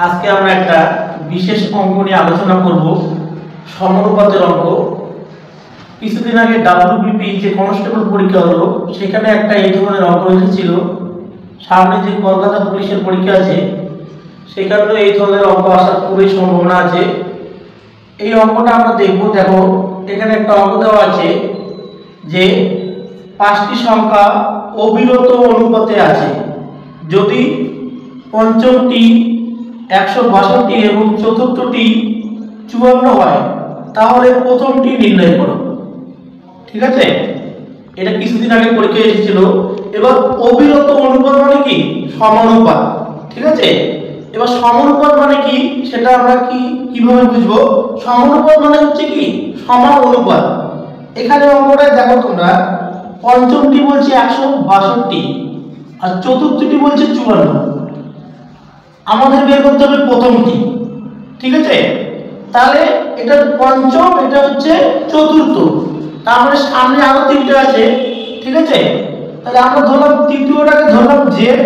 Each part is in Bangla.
আজকে আমরা একটা বিশেষ অঙ্ক নিয়ে আলোচনা করব, সমানুপাতের অঙ্ক। কিছুদিন আগে ডাব্লিউবিপি যে কনস্টেবল পরীক্ষা হলো, সেখানে একটা এই ধরনের অঙ্ক এসেছিল। সামনে যে কলকাতা পুলিশের পরীক্ষা আছে, সেখানেও এই ধরনের অঙ্ক আসার খুবই সম্ভাবনা আছে। এই অঙ্কটা আমরা দেখব। দেখো, এখানে একটা অঙ্ক দেওয়া আছে যে 5টি সংখ্যা অবিরত অনুপাতে আছে। যদি পঞ্চমটি 162 এবং চতুর্থটি 54 হয়, তাহলে প্রথমটি নির্ণয় করো। ঠিক আছে, এটা কিছুদিন আগে পরীক্ষা এসেছিল। এবার অবিরত অনুপাত মানে কি? সমানুপাত। ঠিক আছে, এবার সমানুপাত মানে কি সেটা আমরা কিভাবে বুঝবো? সমানুপাত মানে হচ্ছে কি সমান অনুপাত। এখানে অঙ্কটা দেখো তোমরা, পঞ্চমটি বলছে 162 আর চতুর্থটি বলছে 54। আমাদের বের করতে হবে প্রথমটি। ঠিক আছে, তাহলে এটা পঞ্চম, এটা হচ্ছে চতুর্থ, তার মানে সামনে আরো তিনটে আছে। ঠিক আছে, তাহলে আমরা ধরলাম তৃতীয়টাকে ধরলাম জেড,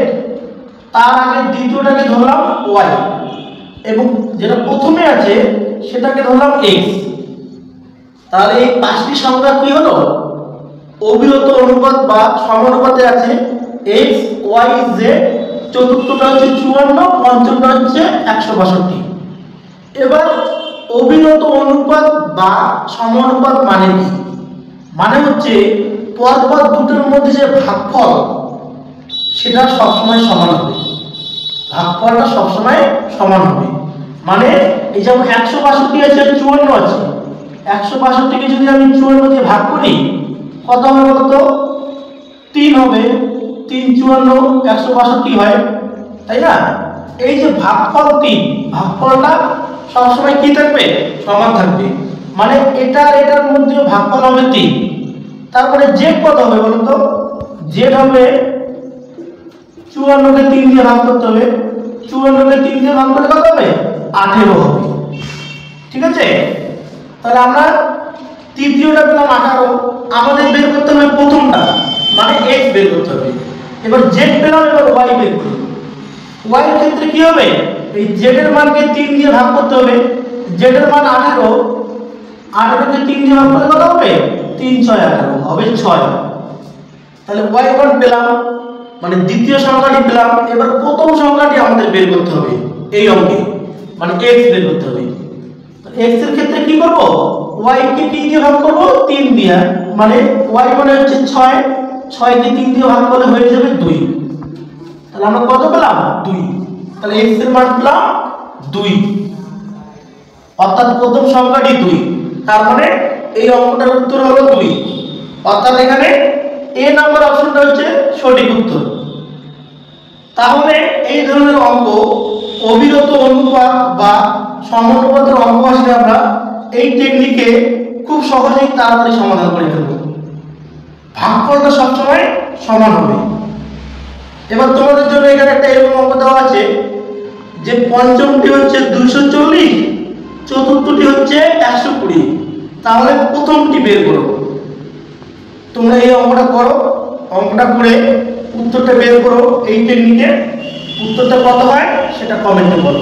তার আগে দ্বিতীয়টাকে ধরলাম ওয়াই, এবং যেটা প্রথমে আছে সেটাকে ধরলাম এক্স। তাহলে এই 5টি সংখ্যা কি হলো? অবিরত অনুপাত বা সমানুপাতে আছে এক্স ওয়াই জেড। চতুর্থটা হচ্ছে 54, পঞ্চমটা হচ্ছে 162। এবার অবিরত অনুপাত বা সমানুপাত মানে কি? মানে হচ্ছে পরপর দুটোর মধ্যে যে ভাগফল সেটা সবসময় সমান হবে। ভাগফলটা সবসময় সমান হবে। মানে এই যেমন 162 আছে, 54 আছে, 162কে যদি আমি 54 দিয়ে ভাগ করি, কত হবে বলতো? 3 হবে। 3 54 162 হয়, তাই না? এই যে ভাগফল 3, ভাগফলটা সবসময় কি থাকবে? সমান থাকবে। মানে এটার মধ্যে ভাগফল হবে 3। তারপরে জেড কত হবে বলতো? জেড হবে 54কে 3 দিয়ে ভাগ করতে হবে। 54কে 3 দিয়ে ভাগ করলে কত হবে? 18 হবে। ঠিক আছে, তাহলে আমরা তৃতীয়টা পেলাম 18। আমাদের বের করতে হবে প্রথমটা, মানে এক্স বের করতে হবে। এবার জেড পেলাম, এবার ওয়াই বের করি। ওয়াই এর ক্ষেত্রে কি হবে? এই জেড এর মানকে 3 দিয়ে ভাগ করতে হবে। জেড এর মান 18, 18কে 3 দিয়ে ভাগ করলে কত হবে? 3 6 18 হবে 6। তাহলে ওয়াই মান পেলাম, মানে দ্বিতীয় সংখ্যাটি পেলাম। এবার প্রথম সংখ্যাটি আমাদের বের করতে হবে এই অঙ্কে, মানে এক্স বের করতে হবে। এক্স এর ক্ষেত্রে কি করব? ওয়াই কে কি দিয়ে ভাগ করব? 3 দিয়ে। মানে ওয়াই মানে হচ্ছে 6, 6 কে 3 দিয়ে ভাগ করলে হয়ে যাবে 2। তাহলে আমরা কত পেলাম? 2। তাহলে এক্স এর মান পেলাম 2, অর্থাৎ প্রথম সংখ্যাটি 2। তার মানে এই অঙ্কটার উত্তর হলো 2। অর্থাৎ এখানে এ নাম্বার অপশনটা হচ্ছে সঠিক উত্তর। তাহলে এই ধরনের অঙ্ক, অবিরত অনুপাত বা সমানুপাতের অঙ্ক আসলে আমরা এই টেকনিকে খুব সহজেই তাড়াতাড়ি সমাধান করে ফেলব। ভাগফলটা সবসময় সমান হবে। এবার তোমাদের জন্য এখানে একটা এরকম অঙ্ক দেওয়া আছে যে পঞ্চমটি হচ্ছে 240, চতুর্থটি হচ্ছে 120। তাহলে প্রথমটি বের করো। তোমরা এই অঙ্কটা করো, অঙ্কটা করে উত্তরটা বের করো এই টেকনিকে। উত্তরটা কত হয় সেটা কমেন্টে বলো।